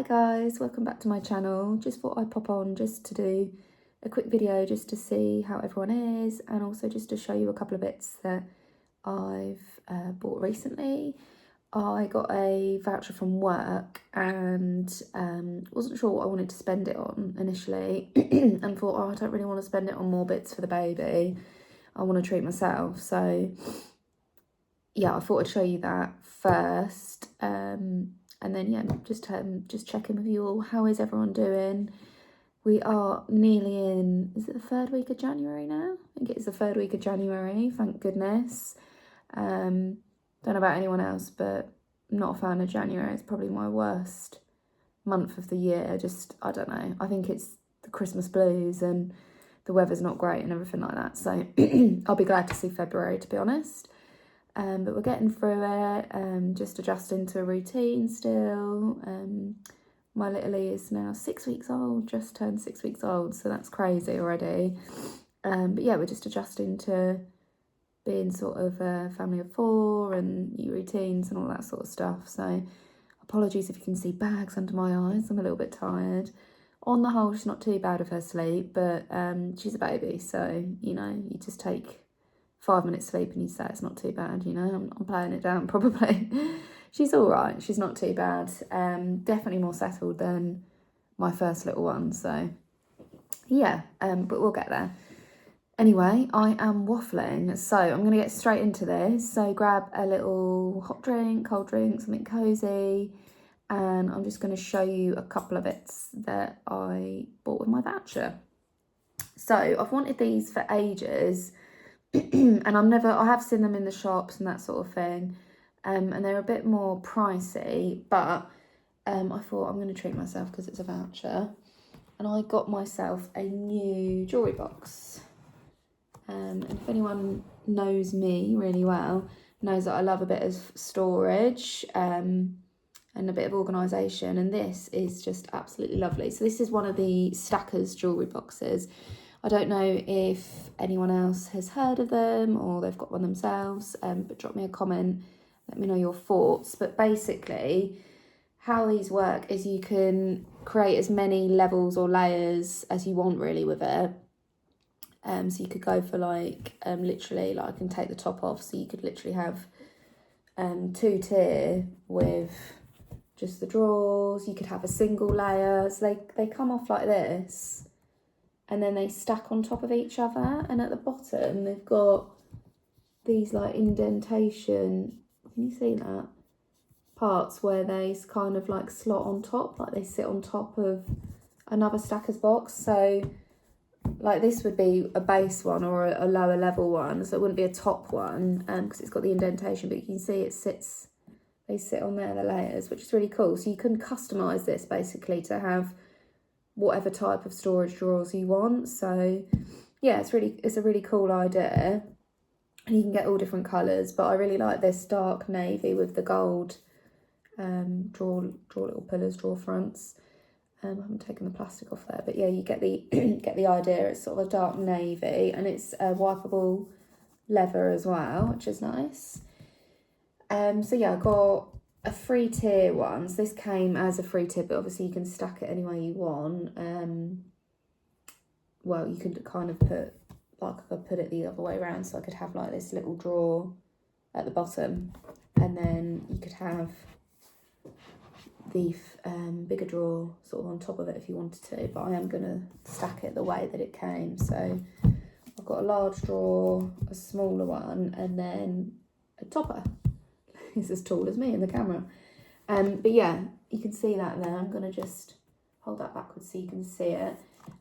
Hi guys, welcome back to my channel. Just thought I'd pop on just to do a quick video just to see how everyone is, and also just to show you a couple of bits that I've bought recently. I got a voucher from work and wasn't sure what I wanted to spend it on initially and thought, oh, I don't really want to spend it on more bits for the baby. I want to treat myself. So yeah, I thought I'd show you that first. And then, yeah, just checking with you all. How is everyone doing? We are nearly in, is it the third week of January now? I think it is the third week of January, thank goodness. Don't know about anyone else, but I'm not a fan of January. It's probably my worst month of the year. I don't know. I think it's the Christmas blues and the weather's not great and everything like that. So I'll be glad to see February, to be honest. But we're getting through it, just adjusting to a routine still. My little Lee is now 6 weeks old, just turned 6 weeks old, so that's crazy already. But yeah, we're just adjusting to being sort of a family of four and new routines and all that sort of stuff. So apologies if you can see bags under my eyes, I'm a little bit tired. On the whole, she's not too bad with her sleep, but she's a baby, so, you know, you just take 5 minutes sleep and you say it's not too bad, you know. I'm playing it down probably. She's all right, she's not too bad. Definitely more settled than my first little one, so yeah, but we'll get there. Anyway, I am waffling, so I'm going to get straight into this. So grab a little hot drink, cold drink, something cozy, and I'm just going to show you a couple of bits that I bought with my voucher. So I've wanted these for ages. And I have seen them in the shops and that sort of thing, and they're a bit more pricey, but I thought I'm going to treat myself because it's a voucher, and I got myself a new jewellery box. And if anyone knows me really well, knows that I love a bit of storage and a bit of organisation, and this is just absolutely lovely. So this is one of the Stackers jewellery boxes. I don't know if anyone else has heard of them or they've got one themselves, but drop me a comment, let me know your thoughts. But basically, how these work is you can create as many levels or layers as you want really with it. So you could go for like, literally, like I can take the top off, so you could literally have 2-tier with just the drawers. You could have a single layer, so they come off like this. And then they stack on top of each other. And at the bottom, they've got these like indentation, can you see that? Parts where they kind of like slot on top, like they sit on top of another Stacker's box. So like this would be a base one or a lower level one. So it wouldn't be a top one because it's got the indentation, but you can see they sit on there, the layers, which is really cool. So you can customise this basically to have whatever type of storage drawers you want. So yeah, it's a really cool idea, and you can get all different colours, but I really like this dark navy with the gold draw little pillars, drawer fronts. I haven't taken the plastic off there, but yeah, you get the get the idea. It's sort of a dark navy, and it's a wipeable leather as well, which is nice. So yeah, I got a 3-tier one. So this came as a 3-tier, but obviously you can stack it any way you want. Well, you could kind of put, like I could put it the other way around, so I could have like this little drawer at the bottom, and then you could have the bigger drawer sort of on top of it if you wanted to, but I am going to stack it the way that it came. So I've got a large drawer, a smaller one, and then a topper. It's as tall as me in the camera. But yeah, you can see that there. I'm going to just hold that backwards so you can see it.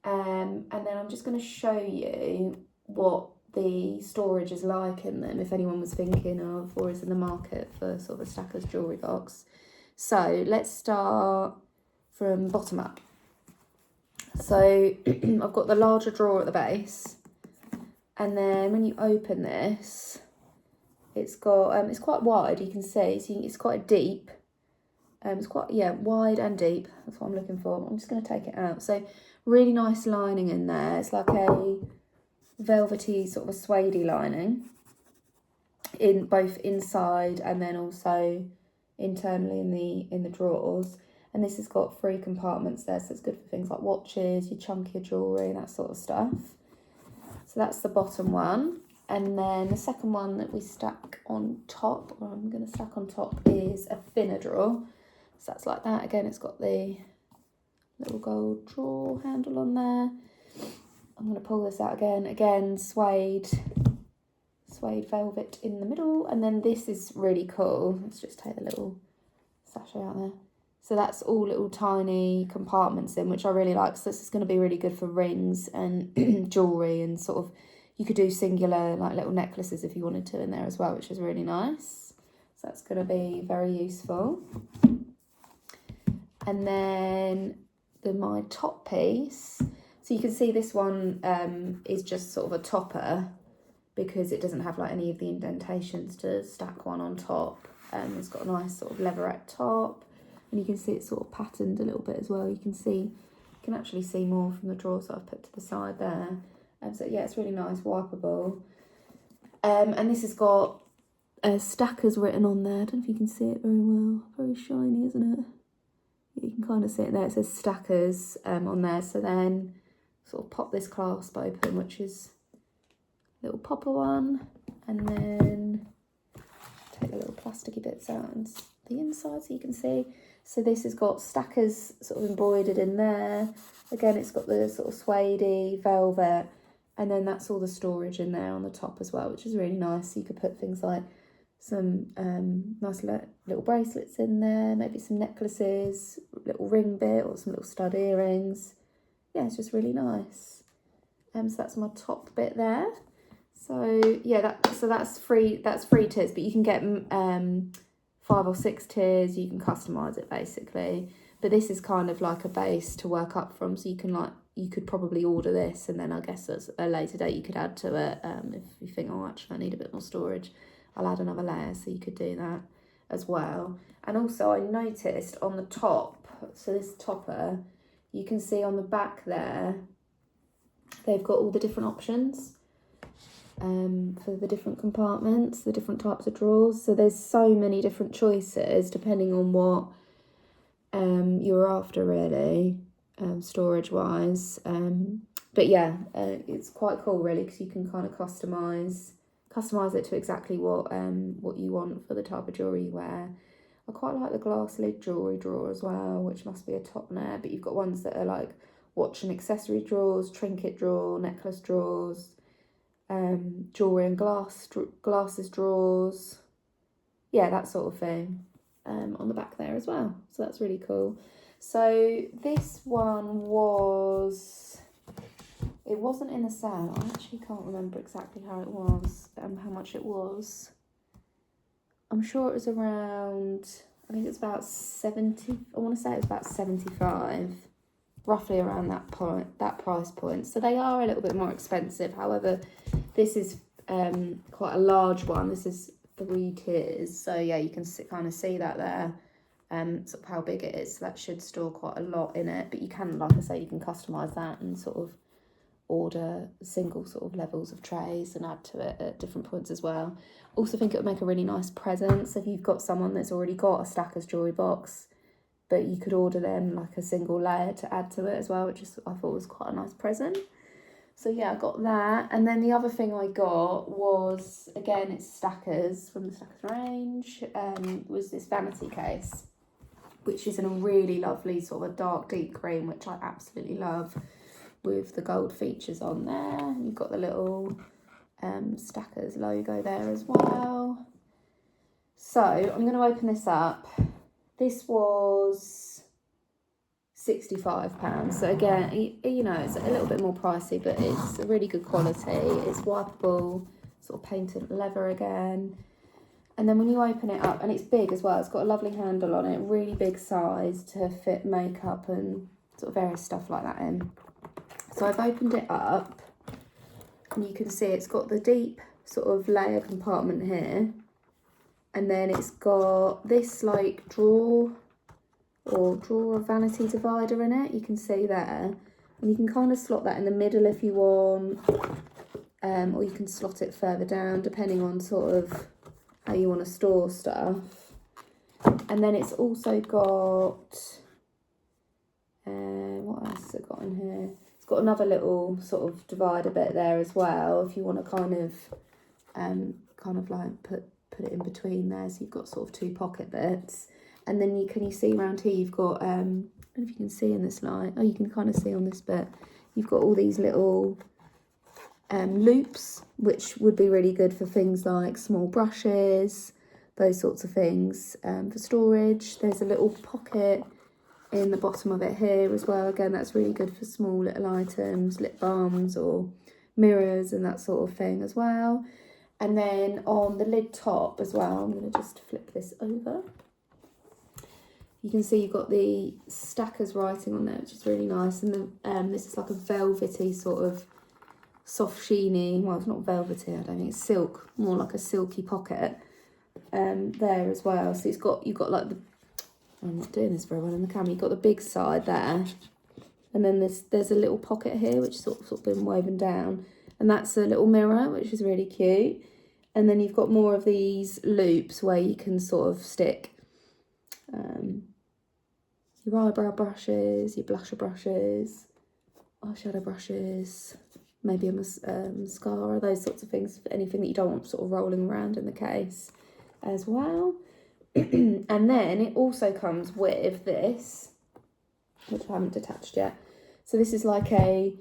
And then I'm just going to show you what the storage is like in them, if anyone was thinking of or is in the market for sort of a Stackers jewellery box. So let's start from bottom up. So I've got the larger drawer at the base, and then when you open this, it's got it's quite wide, you can see, so it's quite deep. It's quite, yeah, wide and deep. That's what I'm looking for. I'm just going to take it out. So really nice lining in there. It's like a velvety sort of a suede lining in both inside and then also internally in the drawers. And this has got 3 compartments there, so it's good for things like watches, your chunkier jewellery, that sort of stuff. So that's the bottom one. And then the second one that we stack on top, or I'm going to stack on top, is a thinner drawer. So that's like that. Again, it's got the little gold drawer handle on there. I'm going to pull this out again. Again, suede velvet in the middle. And then this is really cool. Let's just take the little sachet out there. So that's all little tiny compartments in, which I really like. So this is going to be really good for rings and jewellery, and sort of, you could do singular like little necklaces if you wanted to in there as well, which is really nice. So that's going to be very useful. And then my top piece. So you can see this one is just sort of a topper, because it doesn't have like any of the indentations to stack one on top. It's got a nice sort of leatherette top. And you can see it's sort of patterned a little bit as well. You can actually see more from the drawers that I've put to the side there. So yeah, it's really nice, wipeable. And this has got Stackers written on there. I don't know if you can see it very well. Very shiny, isn't it? You can kind of see it there. It says Stackers on there. So then sort of pop this clasp open, which is a little popper one. And then take the little plasticky bits out and the inside so you can see. So this has got Stackers sort of embroidered in there. Again, it's got the sort of suede velvet, and then that's all the storage in there on the top as well, which is really nice. So you could put things like some nice little bracelets in there, maybe some necklaces, little ring bit, or some little stud earrings. Yeah, it's just really nice. So that's my top bit there. So yeah, that's free tiers, but you can get 5 or 6 tiers. You can customize it basically, but this is kind of like a base to work up from. So you could probably order this, and then I guess at a later date you could add to it if you think, oh, actually I need a bit more storage, I'll add another layer. So you could do that as well. And also I noticed on the top, so this topper, you can see on the back there they've got all the different options for the different compartments, the different types of drawers. So there's so many different choices depending on what you're after, really, storage wise. But yeah, it's quite cool really, because you can kind of customize it to exactly what you want for the type of jewellery you wear. I quite like the glass lid jewellery drawer as well, which must be a top layer, but you've got ones that are like watch and accessory drawers, trinket drawer, necklace drawers, jewellery and glasses drawers, yeah, that sort of thing, on the back there as well. So that's really cool. So this one it wasn't in a sale. I actually can't remember exactly how it was and how much it was. I'm sure it was around, I think it's about 70, I want to say it was about 75, roughly around that price point. So they are a little bit more expensive. However, this is quite a large one. This is 3 tiers. So yeah, you can kind of see that there, sort of how big it is. So that should store quite a lot in it. But you can, like I say, you can customise that and sort of order single sort of levels of trays and add to it at different points as well. Also think it would make a really nice present. So if you've got someone that's already got a Stackers jewellery box, but you could order them like a single layer to add to it as well, which I thought was quite a nice present. So yeah, I got that. And then the other thing I got was, again, it's Stackers, from the Stackers range, was this vanity case, which is in a really lovely sort of a dark deep green, which I absolutely love, with the gold features on there. You've got the little Stackers logo there as well. So I'm going to open this up. This was £65. So again, you know, it's a little bit more pricey, but it's a really good quality. It's wipeable, sort of painted leather again. And then when you open it up, and it's big as well, it's got a lovely handle on it, really big size to fit makeup and sort of various stuff like that in. So I've opened it up, and you can see it's got the deep sort of layer compartment here. And then it's got this like drawer vanity divider in it. You can see there. And you can kind of slot that in the middle if you want. Or you can slot it further down, depending on sort of how you want to store stuff. And then it's also got What else has it got in here? It's got another little sort of divider bit there as well, if you want to kind of like put it in between there, so you've got sort of two pocket bits. And then you see around here you've got I don't know if you can see in this light. Oh, you can kind of see on this bit. You've got all these little loops, which would be really good for things like small brushes, those sorts of things, for storage. There's a little pocket in the bottom of it here as well. Again, that's really good for small little items, lip balms or mirrors and that sort of thing as well. And then on the lid top as well, I'm going to just flip this over. You can see you've got the Stackers writing on there, which is really nice. And this is like a velvety sort of soft sheeny, well, it's not velvety, I don't think, it's silk, more like a silky pocket there as well. So you've got like the, I'm not doing this very well in the camera, you've got the big side there, and then there's a little pocket here which is sort of been woven down, and that's a little mirror, which is really cute. And then you've got more of these loops where you can sort of stick your eyebrow brushes, your blusher brushes, eyeshadow brushes, maybe a mascara, those sorts of things, anything that you don't want sort of rolling around in the case as well. And then it also comes with this, which I haven't detached yet. So this is like a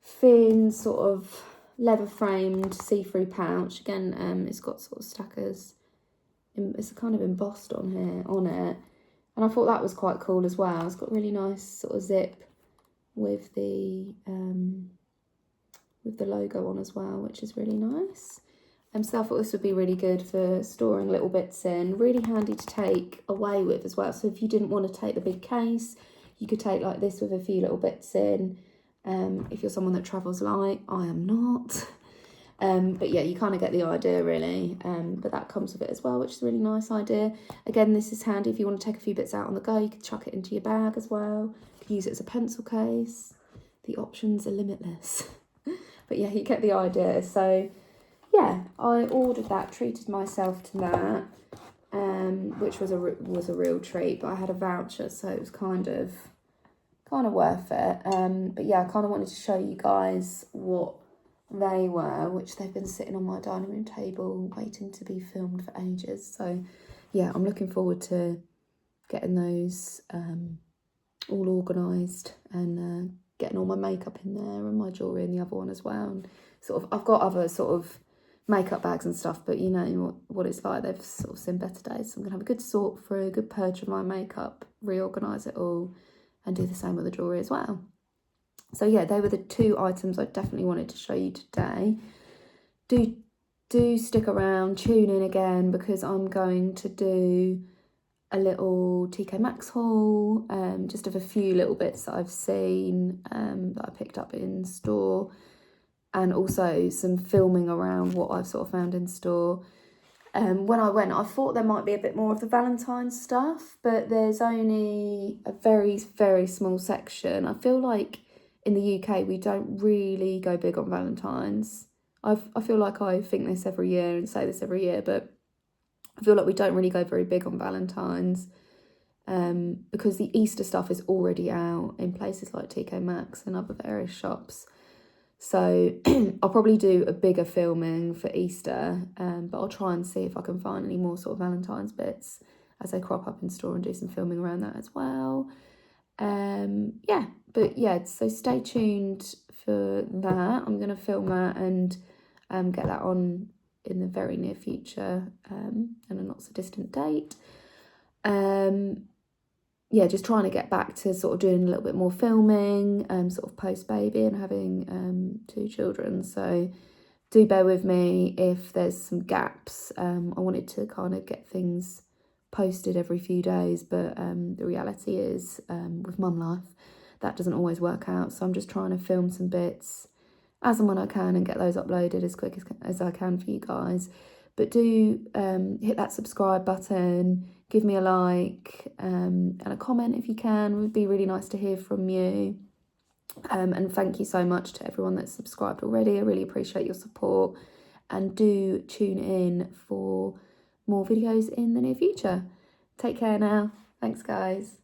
thin sort of leather framed see-through pouch. Again, it's got sort of Stackers, it's kind of embossed on it. And I thought that was quite cool as well. It's got really nice sort of zip with the logo on as well, which is really nice. So I thought this would be really good for storing little bits in. Really handy to take away with as well. So if you didn't want to take the big case, you could take like this with a few little bits in. If you're someone that travels light, I am not. But yeah, you kind of get the idea really. But that comes with it as well, which is a really nice idea. Again, this is handy if you want to take a few bits out on the go. You could chuck it into your bag as well. You can use it as a pencil case. The options are limitless. But yeah, you get the idea. So yeah, I ordered that, treated myself to that, which was a real treat. But I had a voucher, so it was kind of worth it. But yeah, I kind of wanted to show you guys what they were, which they've been sitting on my dining room table waiting to be filmed for ages. So yeah, I'm looking forward to getting those all organised and getting all my makeup in there and my jewellery in the other one as well. And sort of, I've got other sort of makeup bags and stuff, but you know what it's like, they've sort of seen better days. So I'm gonna have a good sort through, a good purge of my makeup, reorganise it all, and do the same with the jewellery as well. So yeah, they were the two items I definitely wanted to show you today. Do stick around, tune in again, because I'm going to do a little TK Maxx haul, just of a few little bits that I've seen, that I picked up in store, and also some filming around what I've sort of found in store. When I went, I thought there might be a bit more of the Valentine's stuff, but there's only a very, very small section. I feel like in the UK, we don't really go big on Valentine's. I feel like I think this every year and say this every year, but I feel like we don't really go very big on Valentine's, because the Easter stuff is already out in places like TK Maxx and other various shops. So I'll probably do a bigger filming for Easter, but I'll try and see if I can find any more sort of Valentine's bits as they crop up in store and do some filming around that as well. Yeah, but yeah, so stay tuned for that. I'm going to film that and get that on in the very near future, and a not so distant date. Yeah, just trying to get back to sort of doing a little bit more filming, sort of post-baby and having 2 children. So do bear with me if there's some gaps. I wanted to kind of get things posted every few days, but the reality is, with mum life, that doesn't always work out. So I'm just trying to film some bits as and when I can and get those uploaded as quick as I can for you guys. But do hit that subscribe button, give me a like, and a comment if you can. It would be really nice to hear from you. And thank you so much to everyone that's subscribed already. I really appreciate your support. And do tune in for more videos in the near future. Take care now. Thanks, guys.